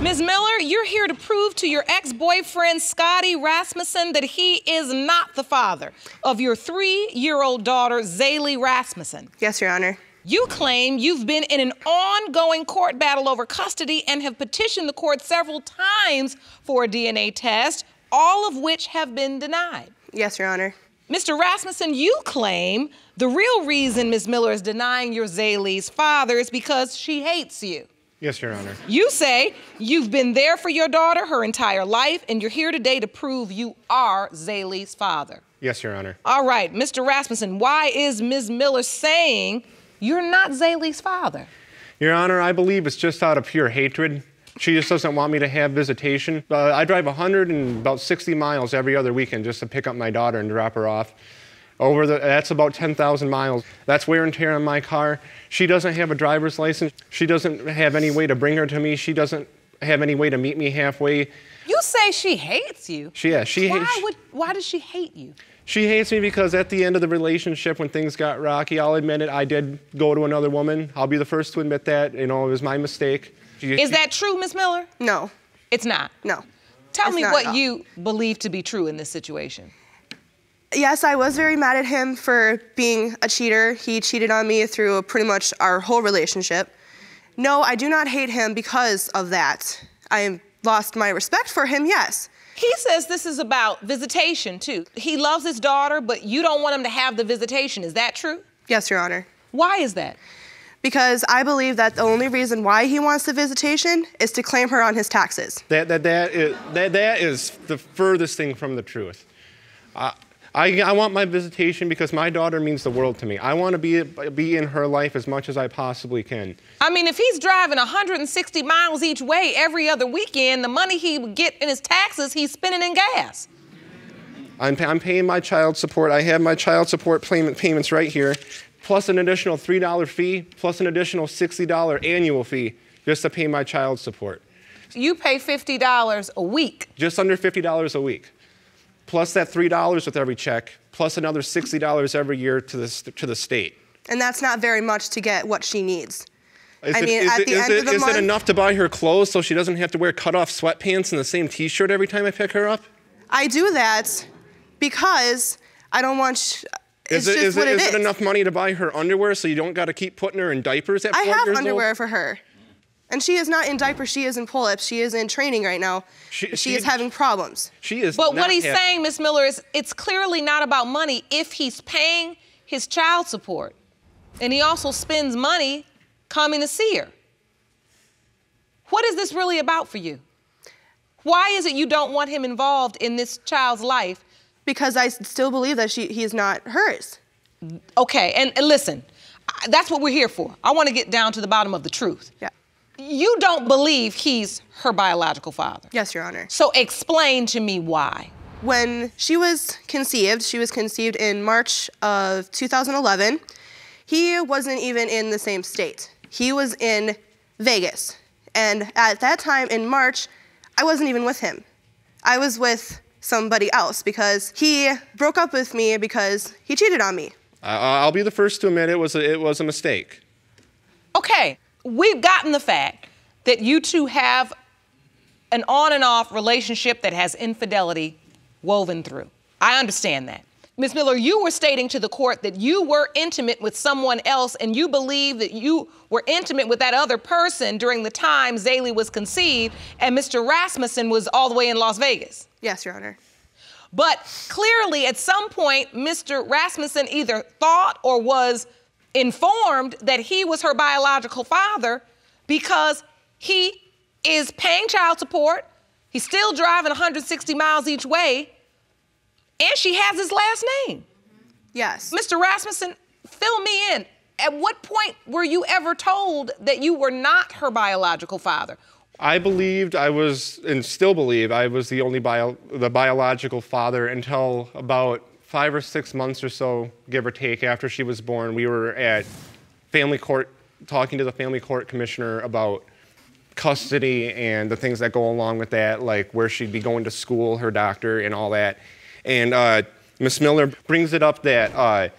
Ms. Miller, you're here to prove to your ex-boyfriend, Scotty Rasmussen, that he is not the father of your 3-year-old daughter, Zaylee Rasmussen. Yes, Your Honor. You claim you've been in an ongoing court battle over custody and have petitioned the court several times for a DNA test, all of which have been denied. Yes, Your Honor. Mr. Rasmussen, you claim the real reason Ms. Miller is denying your Zaylee's father is because she hates you. Yes, Your Honor. You say you've been there for your daughter her entire life, and you're here today to prove you are Zaylee's father. Yes, Your Honor. All right, Mr. Rasmussen, why is Ms. Miller saying you're not Zaylee's father? Your Honor, I believe it's just out of pure hatred. She just doesn't want me to have visitation. I drive 160 miles every other weekend just to pick up my daughter and drop her off. That's about 10,000 miles. That's wear and tear on my car. She doesn't have a driver's license. She doesn't have any way to bring her to me. She doesn't have any way to meet me halfway. You say she hates you? Why does she hate you? She hates me because at the end of the relationship, when things got rocky, I'll admit it, I did go to another woman. I'll be the first to admit that. You know, it was my mistake. Is that true, Ms. Miller? No. It's not? No. Tell me what you believe to be true in this situation. Yes, I was very mad at him for being a cheater. He cheated on me through pretty much our whole relationship. No, I do not hate him because of that. I lost my respect for him, yes. He says this is about visitation, too. He loves his daughter, but you don't want him to have the visitation. Is that true? Yes, Your Honor. Why is that? Because I believe that the only reason why he wants the visitation is to claim her on his taxes. That is the furthest thing from the truth. I want my visitation because my daughter means the world to me. I want to be in her life as much as I possibly can. I mean, if he's driving 160 miles each way every other weekend, the money he would get in his taxes, he's spending in gas. I'm paying my child support. I have my child support payments right here, plus an additional $3 fee, plus an additional $60 annual fee just to pay my child support. You pay $50 a week. Just under $50 a week. Plus that $3 with every check, plus another $60 every year to the state. And that's not very much to get what she needs. Is it enough to buy her clothes so she doesn't have to wear cut-off sweatpants and the same T-shirt every time I pick her up? I do that because I don't want... Is it enough money to buy her underwear so you don't got to keep putting her in diapers at 4 years old? I have underwear for her. And she is not in diapers, she is in pull-ups. She is in training right now. She is having problems. But what he's saying, Ms. Miller, is it's clearly not about money if he's paying his child support. And he also spends money coming to see her. What is this really about for you? Why is it you don't want him involved in this child's life? Because I still believe that he is not hers. Okay, and listen, that's what we're here for. I want to get down to the bottom of the truth. Yeah. You don't believe he's her biological father? Yes, Your Honor. So explain to me why. When she was conceived in March of 2011. He wasn't even in the same state. He was in Vegas. And at that time in March, I wasn't even with him. I was with somebody else because he broke up with me because he cheated on me. I'll be the first to admit it was a mistake. Okay. We've gotten the fact that you two have an on and off relationship that has infidelity woven through. I understand that. Ms. Miller, you were stating to the court that you were intimate with someone else and you believe that you were intimate with that other person during the time Zaylee was conceived and Mr. Rasmussen was all the way in Las Vegas. Yes, Your Honor. But clearly at some point, Mr. Rasmussen either thought or was informed that he was her biological father because he is paying child support, he's still driving 160 miles each way, and she has his last name. Yes. Mr. Rasmussen, fill me in. At what point were you ever told that you were not her biological father? I believed I was, and still believe, I was the only biological father until about 5 or 6 months or so, give or take, after she was born. We were at family court, talking to the family court commissioner about custody and the things that go along with that, like where she'd be going to school, her doctor, and all that. And Ms. Miller brings it up that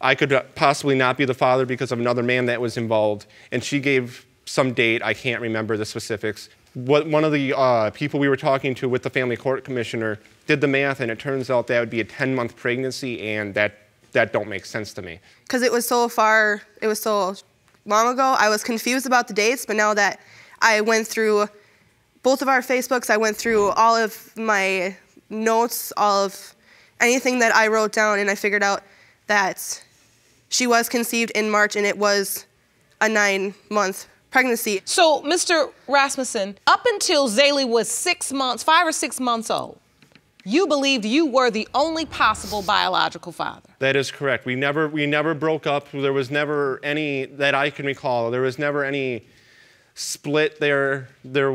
I could possibly not be the father because of another man that was involved, and she gave some date. I can't remember the specifics. One of the people we were talking to with the family court commissioner did the math, and it turns out that would be a 10-month pregnancy, and that don't make sense to me. Because it was so long ago, I was confused about the dates, but now that I went through both of our Facebooks, I went through all of my notes, all of anything that I wrote down, and I figured out that she was conceived in March, and it was a 9-month pregnancy. So, Mr. Rasmussen, up until Zaylee was 5 or 6 months old, you believed you were the only possible biological father. That is correct. We never broke up. There was never any, that I can recall, there was never any split there. The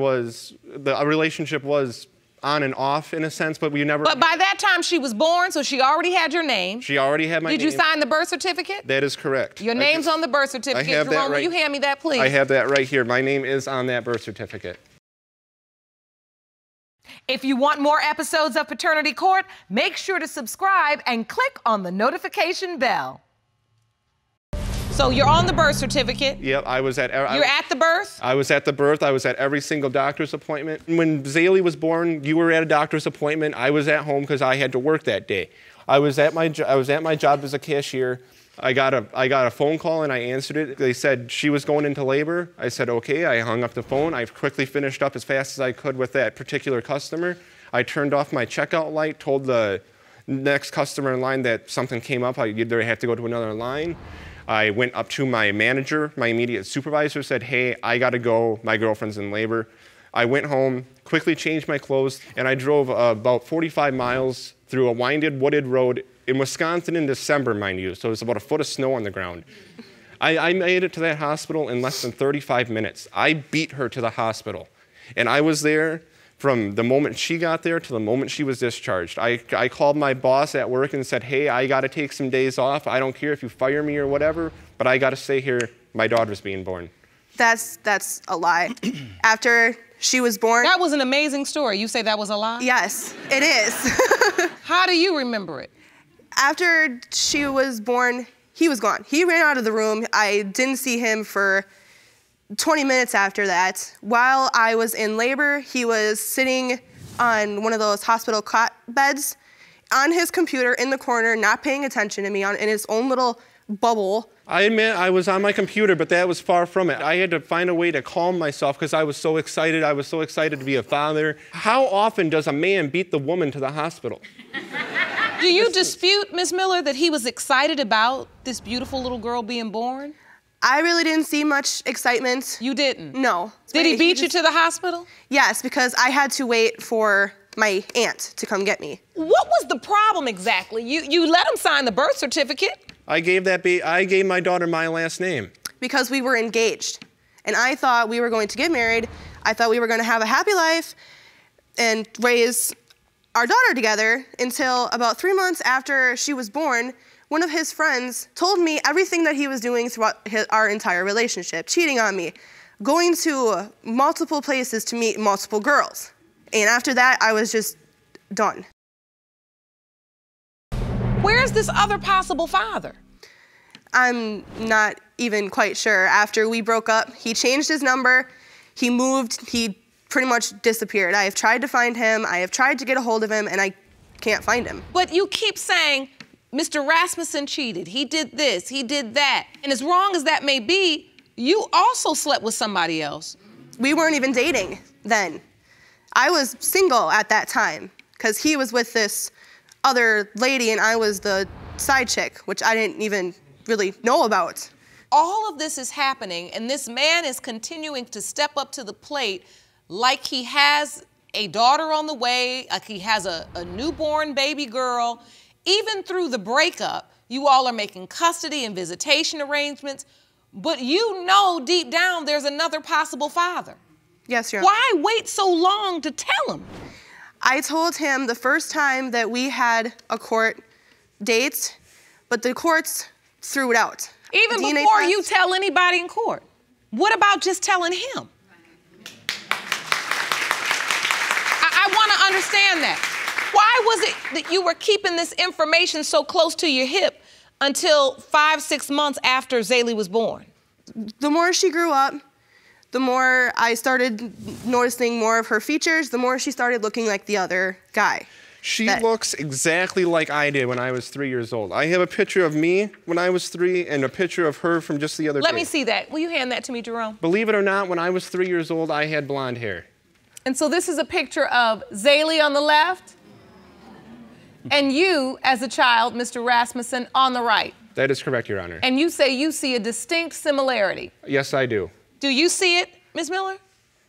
relationship was on and off in a sense, but we never. But by that time she was born, so she already had your name. She already had my name. Did you sign the birth certificate? That is correct. Your name's on the birth certificate. I have Jerome, that right. will you hand me that, please? I have that right here. My name is on that birth certificate. If you want more episodes of Paternity Court, make sure to subscribe and click on the notification bell. So you're on the birth certificate. Yep, I was at. You're at the birth? I was at the birth. I was at every single doctor's appointment. When Zaylee was born, you were at a doctor's appointment. I was at home because I had to work that day. I was at my job as a cashier. I got a phone call and I answered it. They said she was going into labor. I said okay. I hung up the phone. I quickly finished up as fast as I could with that particular customer. I turned off my checkout light. Told the next customer in line that something came up. I either had to go to another line. I went up to my manager, my immediate supervisor, said, hey, I gotta go, my girlfriend's in labor. I went home, quickly changed my clothes, and I drove about 45 miles through a winded, wooded road in Wisconsin in December, mind you, so it was about a foot of snow on the ground. I made it to that hospital in less than 35 minutes. I beat her to the hospital, and I was there from the moment she got there to the moment she was discharged. I called my boss at work and said, hey, I gotta take some days off. I don't care if you fire me or whatever, but I gotta stay here. My daughter's being born. That's a lie. After she was born. That was an amazing story. You say that was a lie? Yes, it is. How do you remember it? After she was born, he was gone. He ran out of the room. I didn't see him for 20 minutes after that. While I was in labor, he was sitting on one of those hospital cot beds on his computer in the corner, not paying attention to me, in his own little bubble. I admit I was on my computer, but that was far from it. I had to find a way to calm myself because I was so excited. I was so excited to be a father. How often does a man beat the woman to the hospital? Do you dispute, Ms. Miller, that he was excited about this beautiful little girl being born? I really didn't see much excitement. You didn't? No. Did he beat you to the hospital? Yes, because I had to wait for my aunt to come get me. What was the problem exactly? You let him sign the birth certificate. I gave my daughter my last name. Because we were engaged. And I thought we were going to get married. I thought we were going to have a happy life and raise our daughter together until about 3 months after she was born. One of his friends told me everything that he was doing throughout our entire relationship, cheating on me, going to multiple places to meet multiple girls. And after that, I was just done. Where's this other possible father? I'm not even quite sure. After we broke up, he changed his number, he moved, he pretty much disappeared. I have tried to find him, I have tried to get a hold of him, and I can't find him. But you keep saying, Mr. Rasmussen cheated, he did this, he did that. And as wrong as that may be, you also slept with somebody else. We weren't even dating then. I was single at that time because he was with this other lady and I was the side chick, which I didn't even really know about. All of this is happening and this man is continuing to step up to the plate like he has a daughter on the way, like he has a newborn baby girl. Even through the breakup, you all are making custody and visitation arrangements, but you know deep down there's another possible father. Yes, Your Honor. Why wait so long to tell him? I told him the first time that we had a court date, but the courts threw it out. Even before you tell anybody in court. What about just telling him? I want to understand that. Why was it that you were keeping this information so close to your hip until 5, 6 months after Zaylee was born? The more she grew up, the more I started noticing more of her features, the more she started looking like the other guy. She looks exactly like I did when I was 3 years old. I have a picture of me when I was 3 and a picture of her from just the other day. Let me see that. Will you hand that to me, Jerome? Believe it or not, when I was 3 years old, I had blonde hair. And so this is a picture of Zaylee on the left and you, as a child, Mr. Rasmussen, on the right. That is correct, Your Honor. And you say you see a distinct similarity. Yes, I do. Do you see it, Ms. Miller?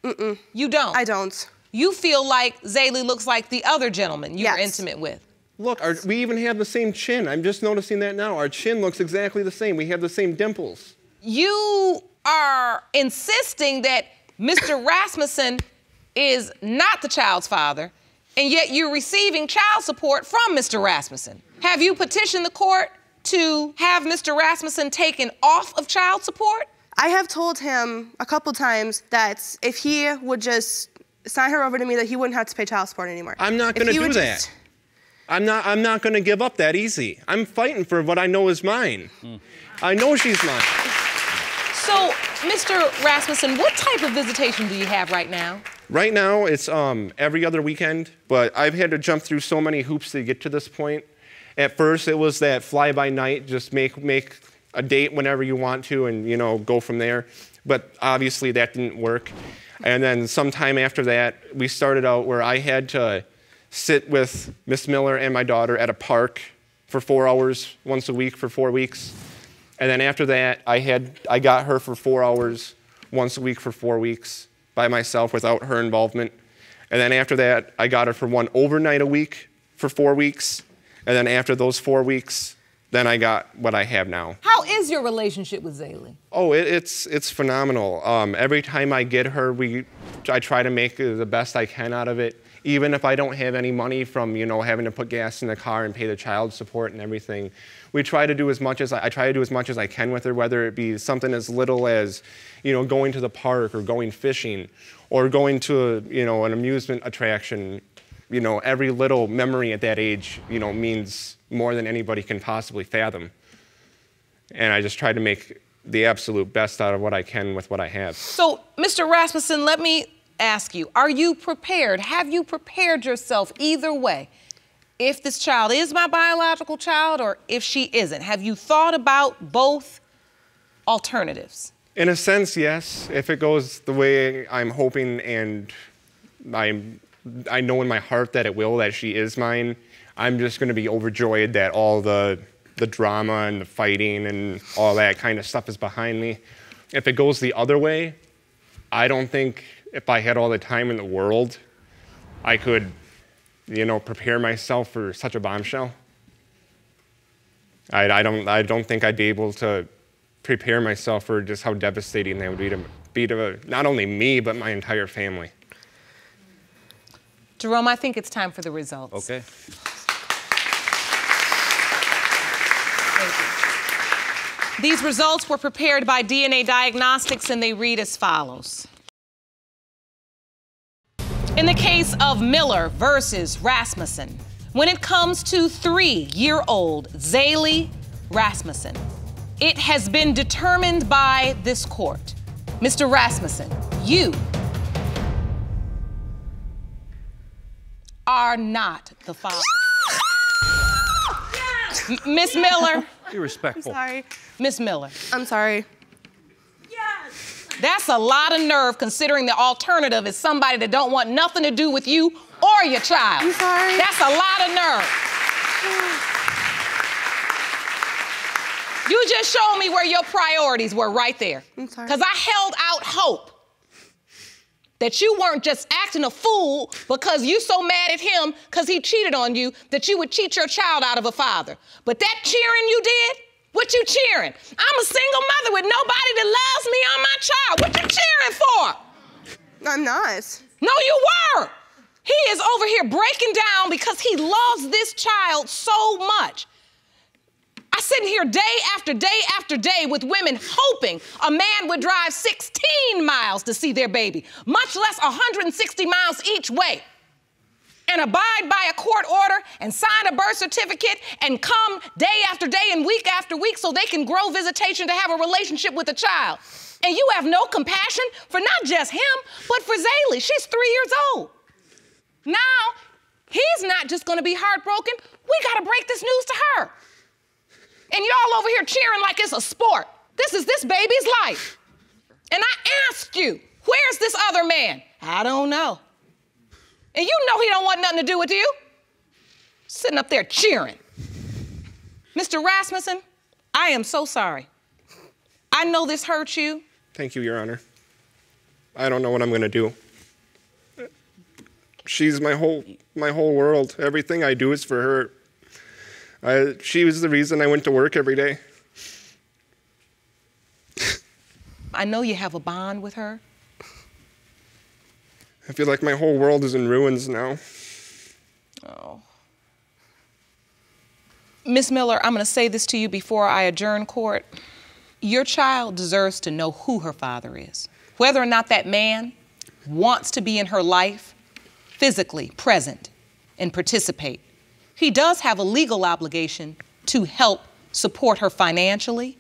Mm-mm. You don't? I don't. You feel like Zaylee looks like the other gentleman you were intimate with. Look, we even have the same chin. I'm just noticing that now. Our chin looks exactly the same. We have the same dimples. You are insisting that Mr. Rasmussen is not the child's father, and yet you're receiving child support from Mr. Rasmussen. Have you petitioned the court to have Mr. Rasmussen taken off of child support? I have told him a couple times that if he would just sign her over to me, that he wouldn't have to pay child support anymore. I'm not going to do that. I'm not going to give up that easy. I'm fighting for what I know is mine. I know she's mine. So, Mr. Rasmussen, what type of visitation do you have right now? Right now, it's every other weekend, but I've had to jump through so many hoops to get to this point. At first, it was that fly-by-night, just make a date whenever you want to and, you know, go from there. But obviously, that didn't work. And then sometime after that, we started out where I had to sit with Miss Miller and my daughter at a park for 4 hours once a week for 4 weeks. And then after that, I got her for 4 hours once a week for 4 weeks by myself without her involvement. And then after that, I got her for one overnight a week for 4 weeks. And then after those 4 weeks, then I got what I have now. How is your relationship with Zaylee? Oh, it's phenomenal. Every time I get her, I try to make the best I can out of it. Even if I don't have any money from, you know, having to put gas in the car and pay the child support and everything, I try to do as much as I can with her, whether it be something as little as, you know, going to the park or going fishing or going to, you know, an amusement attraction. You know, every little memory at that age, you know, means more than anybody can possibly fathom. And I just try to make the absolute best out of what I can with what I have. So, Mr. Rasmussen, let me ask you, are you prepared? Have you prepared yourself either way? If this child is my biological child or if she isn't, have you thought about both alternatives? In a sense, yes. If it goes the way I'm hoping and I know in my heart that it will, that she is mine, I'm just going to be overjoyed that all the drama and the fighting and all that kind of stuff is behind me. If it goes the other way, I don't think if I had all the time in the world, I could, you know, prepare myself for such a bombshell. I don't think I'd be able to prepare myself for just how devastating that would be to not only me, but my entire family. Jerome, I think it's time for the results. Okay. Thank you. These results were prepared by DNA Diagnostics and they read as follows. In the case of Miller versus Rasmussen, when it comes to 3-year-old Zaylee Rasmussen, it has been determined by this court. Mr. Rasmussen, you are not the father. Yes! Miss Miller. Be respectful. I'm sorry. Miss Miller. I'm sorry. Yes! That's a lot of nerve considering the alternative is somebody that don't want nothing to do with you or your child. I'm sorry. That's a lot of nerve. You just showed me where your priorities were right there. I'm sorry. Because I held out hope that you weren't just acting a fool because you so mad at him because he cheated on you that you would cheat your child out of a father. But that cheering you did, what you cheering? I'm a single mother with nobody that loves me or my child. What you cheering for? I'm not. No, you were. He is over here breaking down because he loves this child so much. I sit here day after day after day with women hoping a man would drive 16 miles to see their baby, much less 160 miles each way. and abide by a court order and sign a birth certificate and come day after day and week after week so they can grow visitation to have a relationship with a child. And you have no compassion for not just him, but for Zaylee. She's 3 years old. Now, he's not just gonna be heartbroken. We gotta break this news to her. And y'all over here cheering like it's a sport. This is this baby's life. And I asked you, where's this other man? I don't know. And you know he don't want nothing to do with you. Sitting up there cheering. Mr. Rasmussen, I am so sorry. I know this hurts you. Thank you, Your Honor. I don't know what I'm gonna do. She's my whole world. Everything I do is for her. She was the reason I went to work every day. I know you have a bond with her. I feel like my whole world is in ruins now. Oh. Miss Miller, I'm gonna say this to you before I adjourn court. Your child deserves to know who her father is. Whether or not that man wants to be in her life, physically present and participate. He does have a legal obligation to help support her financially.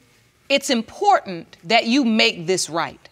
It's important that you make this right.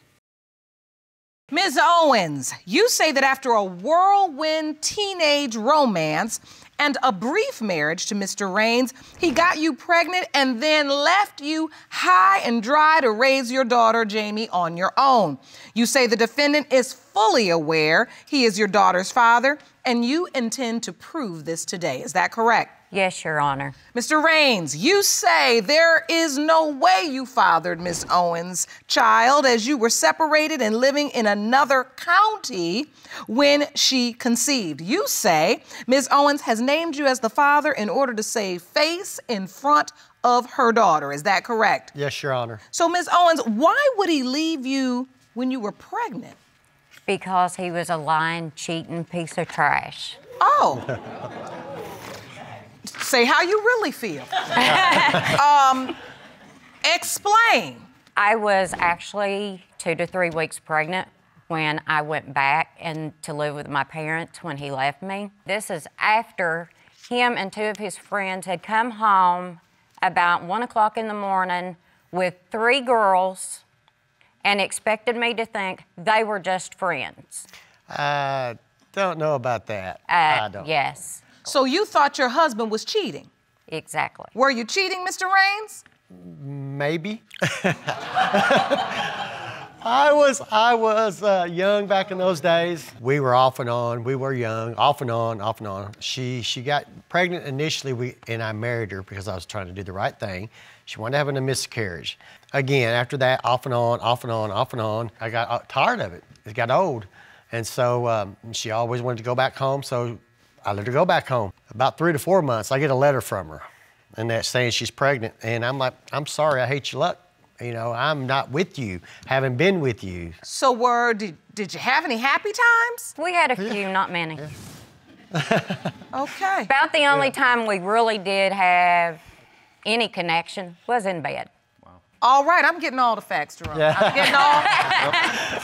Ms. Owens, you say that after a whirlwind teenage romance and a brief marriage to Mr. Raines, he got you pregnant and then left you high and dry to raise your daughter, Jamie, on your own. You say the defendant is fully aware he is your daughter's father, and you intend to prove this today. Is that correct? Yes, Your Honor. Mr. Raines, you say there is no way you fathered Miss Owens' child as you were separated and living in another county when she conceived. You say Ms. Owens has named you as the father in order to save face in front of her daughter. Is that correct? Yes, Your Honor. So, Ms. Owens, why would he leave you when you were pregnant? Because he was a lying, cheating piece of trash. Oh. Say how you really feel. Explain. I was actually 2 to 3 weeks pregnant when I went back and to live with my parents when he left me. This is after him and 2 of his friends had come home about 1 o'clock in the morning with 3 girls and expected me to think they were just friends. I don't know about that. I don't. Yes. So you thought your husband was cheating? Exactly. Were you cheating, Mr. Raines? Maybe. I was young back in those days. We were off and on. We were young, off and on, off and on. She got pregnant initially, and I married her because I was trying to do the right thing. She wanted to have a miscarriage. Again, after that, off and on, off and on, off and on. I got tired of it. It got old. And so she always wanted to go back home, so I let her go back home. About 3 to 4 months, I get a letter from her, and that's saying she's pregnant. And I'm like, I'm sorry, I hate your luck. You know, I'm not with you, haven't been with you. So did you have any happy times? We had a few, not many. Yeah. Okay. About the only time we really did have any connection was in bed. All right, I'm getting all the facts, Jerome. Yeah.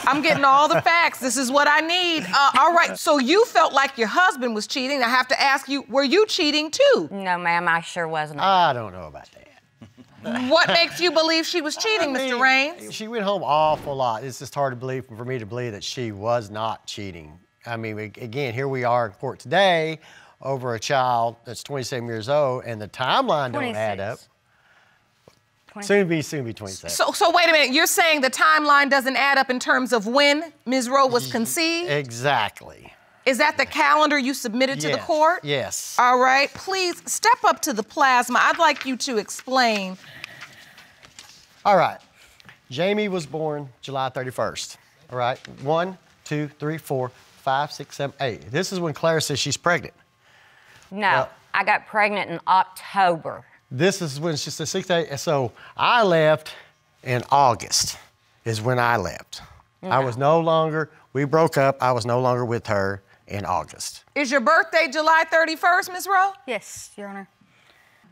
I'm getting all the facts. This is what I need. All right, so you felt like your husband was cheating. I have to ask you, were you cheating too? No, ma'am, I sure wasn't. I don't know about that. What makes you believe she was cheating, Mr. Raines? She went home awful lot. It's just hard to believe, for me to believe that she was not cheating. I mean, again, here we are in court today over a child that's 27 years old, and the timeline 26. don't add up. 26. Soon be 27. So wait a minute, you're saying the timeline doesn't add up in terms of when Ms. Rowe was conceived? Exactly. Is that the calendar you submitted to the court? Yes. All right, please step up to the plasma. I'd like you to explain. All right. Jamie was born July 31st. All right. 1, 2, 3, 4, 5, 6, 7, 8. This is when Claire says she's pregnant. No, Well- I got pregnant in October. This is when she said 6 days. So I left in August is when I left. No. I was no longer, we broke up. I was no longer with her in August. Is your birthday July 31st, Ms. Rowe? Yes, Your Honor.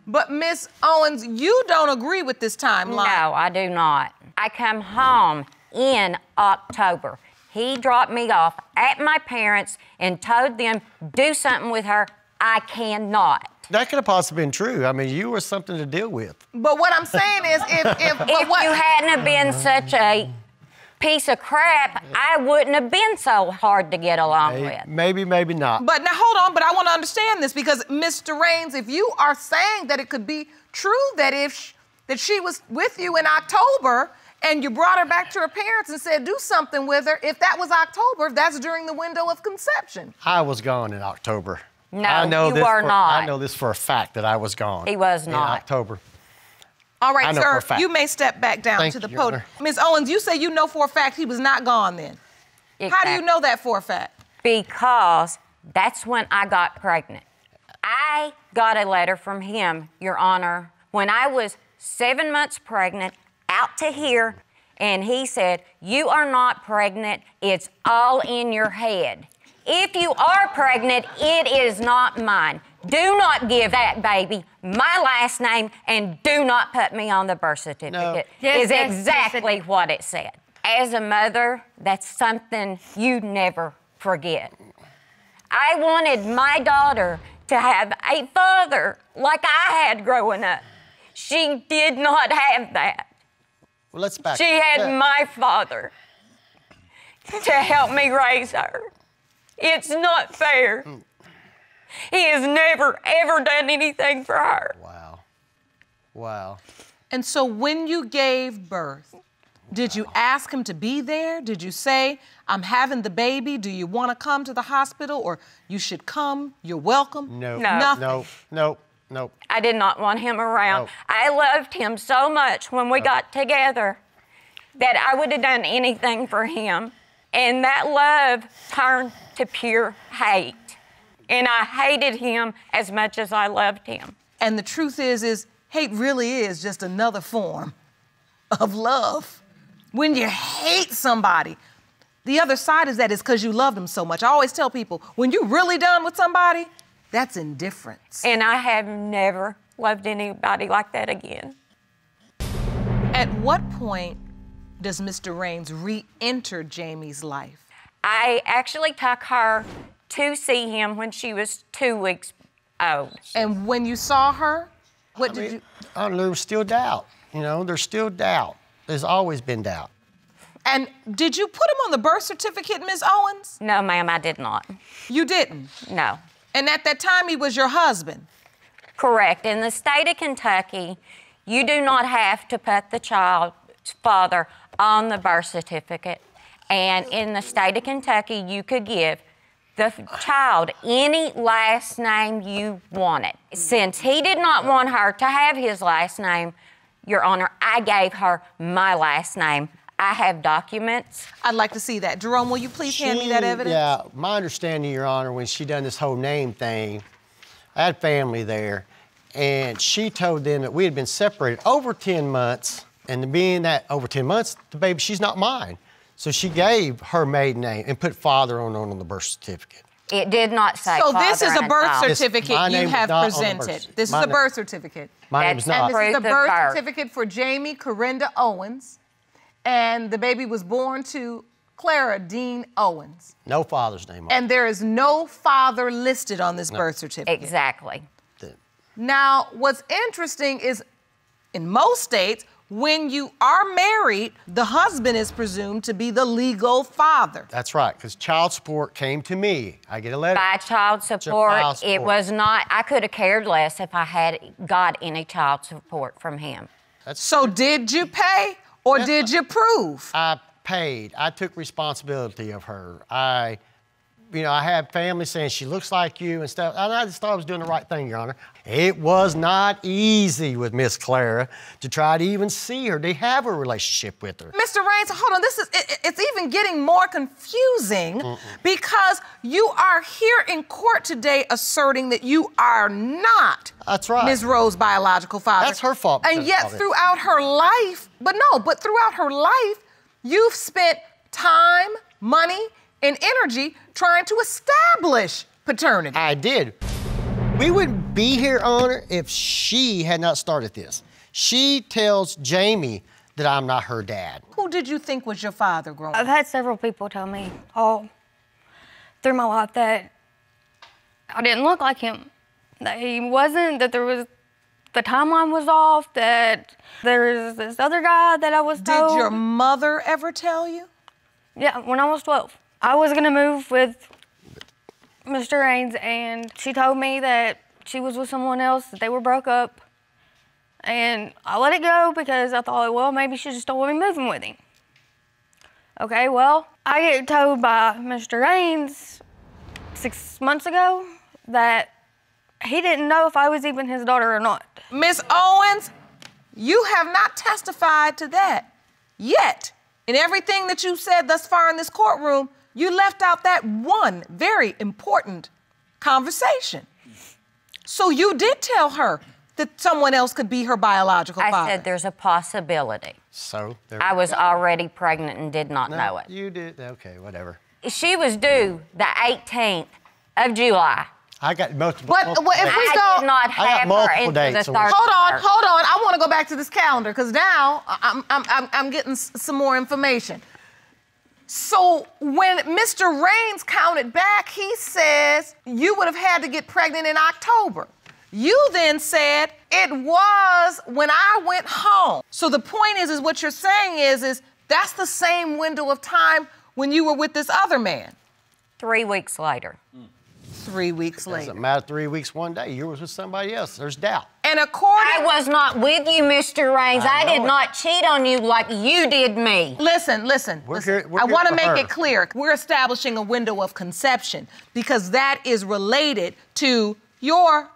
But Ms. Owens, you don't agree with this timeline. No, I do not. I come home in October. he dropped me off at my parents and told them, do something with her, I cannot. That could have possibly been true. I mean, you were something to deal with. But what I'm saying is, if You hadn't have been such a piece of crap, I wouldn't have been so hard to get along with. Maybe, maybe not. But now hold on, but I want to understand this because Mr. Raines, if you are saying that it could be true that that she was with you in October and you brought her back to her parents and said do something with her, if that was October, that's during the window of conception. I was gone in October. No, you were not. I know this for a fact that I was gone. He was not. In October. All right, I know for sir, a fact. you may step back down Thank to the you, Your podium. Honor. Ms. Owens, you say you know for a fact he was not gone then. Exactly. How do you know that for a fact? Because that's when I got pregnant. I got a letter from him, Your Honor, when I was 7 months pregnant, out to here, and he said, you are not pregnant, it's all in your head. If you are pregnant, it is not mine. Do not give that baby my last name and do not put me on the birth certificate. No. Is exactly what it said. As a mother, that's something you never forget. I wanted my daughter to have a father like I had growing up. She did not have that. Well, let's back. She had Yeah. my father to help me raise her. It's not fair. He has never, ever done anything for her. Wow. Wow. And so when you gave birth, did you ask him to be there? Did you say, I'm having the baby, do you want to come to the hospital? Or you should come, you're welcome? No. No. Nothing. No. I did not want him around. No. I loved him so much when we got together that I would have done anything for him. And that love turned to pure hate. And I hated him as much as I loved him. And the truth is hate really is just another form of love. When you hate somebody, the other side is that is because you love them so much. I always tell people, when you're really done with somebody, that's indifference. And I have never loved anybody like that again. At what point does Mr. Raines re-enter Jamie's life? I actually took her to see him when she was 2 weeks old. And when you saw her, what did you... There was still doubt. You know, there's still doubt. There's always been doubt. And did you put him on the birth certificate, Ms. Owens? No, ma'am, I did not. You didn't? No. And at that time, he was your husband? Correct. In the state of Kentucky, you do not have to put the child's father on the birth certificate. And in the state of Kentucky, you could give the child any last name you wanted. Since he did not want her to have his last name, Your Honor, I gave her my last name. I have documents. I'd like to see that. Jerome, will you please hand me that evidence? Yeah, my understanding, Your Honor, when she done this whole name thing, I had family there, and she told them that we had been separated over 10 months, and being that over 10 months, the baby, she's not mine. So she gave her maiden name and put father on the birth certificate. It did not say So father this is a and birth child. certificate My you name is have not on the birth presented. certificate. This is My a name- birth certificate. My name is That's- not. And this is the Proof of birth birth. certificate for Jamie Corinda Owens. And the baby was born to Clara Dean Owens. No father's name on And there is no father listed on this birth certificate. Exactly. it. Now, what's interesting is in most states, when you are married, the husband is presumed to be the legal father. That's right, because child support came to me. I get a letter. By child support, child it support. was not, I could have cared less if I had got any child support from him. So did you pay or Yes, did you prove? I paid. I took responsibility of her. I had family saying she looks like you and stuff. And I just thought I was doing the right thing, Your Honor. It was not easy with Miss Clara to try to even see her, to have a relationship with her. Mr. Raines, hold on, it's even getting more confusing because you are here in court today asserting that you are not That's right. Ms. Rose's biological father. That's her fault And because yet of it. throughout her life, but throughout her life, you've spent time, money, and energy trying to establish paternity. I did. We wouldn't be here, Honor, if she had not started this. She tells Jamie that I'm not her dad. Who did you think was your father growing up? I've had several people tell me all through my life that I didn't look like him, that he wasn't, that the timeline was off, that there was this other guy that I was told. Did your mother ever tell you? Yeah, when I was 12. I was gonna move with Mr. Raines, and she told me that she was with someone else, that they were broke up. And I let it go because I thought, well, maybe she just don't want me moving with him. Okay, well, I get told by Mr. Raines 6 months ago that he didn't know if I was even his daughter or not. Miss Owens, you have not testified to that yet. In everything that you said thus far in this courtroom, you left out that one very important conversation. So you did tell her that someone else could be her biological father. I said there's a possibility. So I was already pregnant and did not know it. You did, okay, whatever. She was due the 18th of July. I got multiple. But if we I go, did not have her multiple into dates, the so- 30th. hold on. I want to go back to this calendar because now I'm getting some more information. So when Mr. Raines counted back, he says you would have had to get pregnant in October. You then said it was when I went home. So the point is what you're saying is that's the same window of time when you were with this other man. 3 weeks later. 3 weeks later. Doesn't matter 3 weeks, 1 day. You were with somebody else. There's doubt. And according... I was not with you, Mr. Raines. I did not cheat on you like you did me. Listen. We're here I want to for make her. it clear. We're establishing a window of conception because that is related to your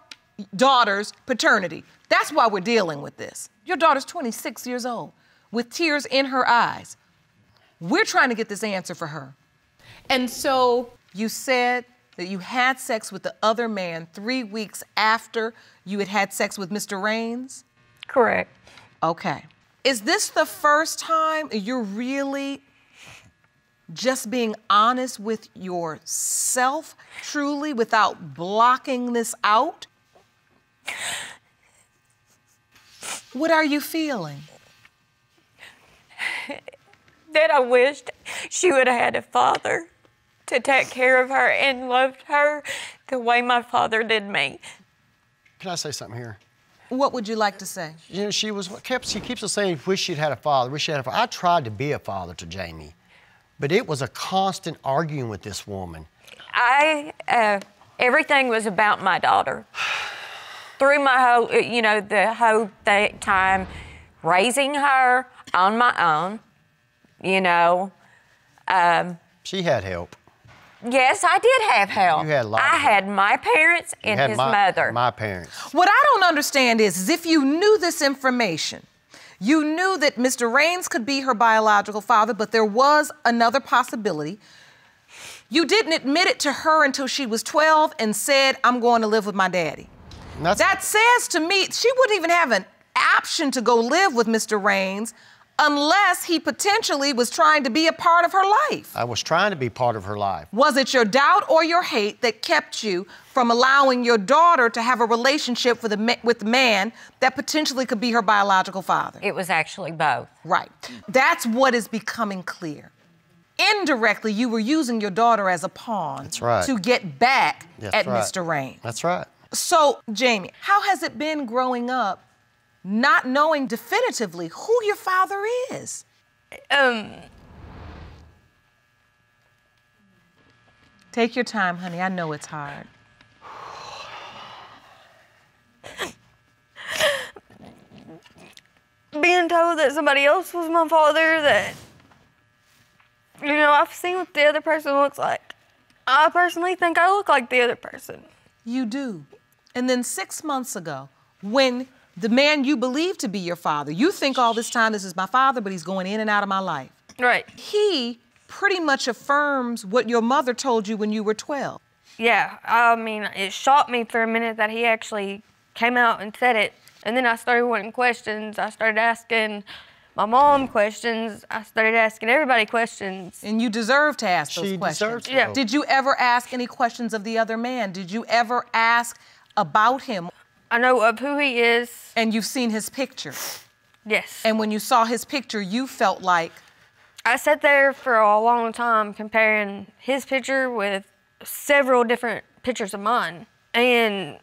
daughter's paternity. That's why we're dealing with this. Your daughter's 26 years old with tears in her eyes. We're trying to get this answer for her. And so you said that you had sex with the other man 3 weeks after you had sex with Mr. Raines? Correct. Okay. Is this the first time you're really just being honest with yourself, truly, without blocking this out? What are you feeling? That I wished she would have had a father to take care of her and loved her the way my father did me. Can I say something here? What would you like to say? You know, she keeps on saying, wish she'd had a father, wish she had a father. I tried to be a father to Jamie, but it was a constant arguing with this woman. Everything was about my daughter. Through my whole, the whole time raising her on my own, She had help. Yes, I did have help. You had a lot of I help. had my parents and his mother. My parents. What I don't understand is if you knew this information, you knew that Mr. Raines could be her biological father, but there was another possibility. You didn't admit it to her until she was 12 and said, I'm going to live with my daddy. That says to me, she wouldn't even have an option to go live with Mr. Raines unless he potentially was trying to be a part of her life. I was trying to be part of her life. Was it your doubt or your hate that kept you from allowing your daughter to have a relationship with the man that potentially could be her biological father? It was actually both. Right. That's what is becoming clear. Indirectly, you were using your daughter as a pawn to get back at Mr. Raines. That's right. So, Jamie, how has it been growing up not knowing definitively who your father is? Take your time, honey. I know it's hard. Being told that somebody else was my father, that, I've seen what the other person looks like. I personally think I look like the other person. You do. And then 6 months ago, when the man you believe to be your father, you think all this time this is my father, but he's going in and out of my life. Right. He pretty much affirms what your mother told you when you were 12. Yeah, it shocked me for a minute that he actually came out and said it. And then I started wanting questions. I started asking my mom questions. I started asking everybody questions. And you deserve to ask those She questions. deserves to. Yeah. Did you ever ask any questions of the other man? Did you ever ask about him? I know of who he is. And you've seen his picture. Yes. And when you saw his picture, you felt like? I sat there for a long time comparing his picture with several different pictures of mine. And,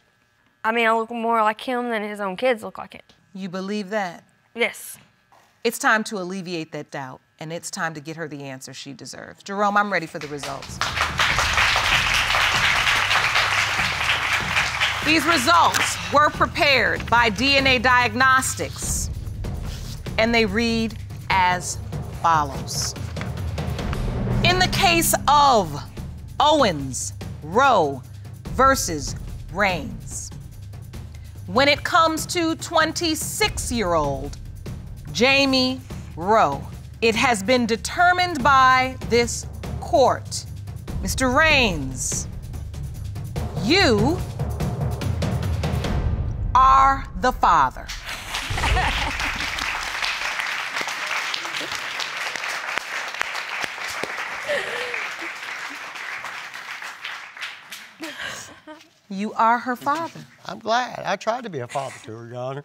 I mean, I look more like him than his own kids look like him. You believe that? Yes. It's time to alleviate that doubt, and it's time to get her the answer she deserves. Jerome, I'm ready for the results. These results were prepared by DNA Diagnostics, and they read as follows. In the case of Owens, Rowe versus Raines, when it comes to 26-year-old Jamie Rowe, it has been determined by this court, Mr. Raines, you are the father. You are her father. I'm glad. I tried to be a father to her, Your Honor.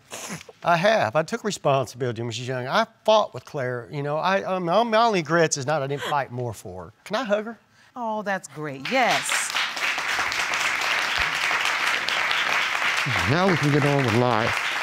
I have. I took responsibility when she was young. I fought with Claire. You know, my only regrets is not I didn't fight more for her. Can I hug her? Oh, that's great. Yes. Now we can get on with life.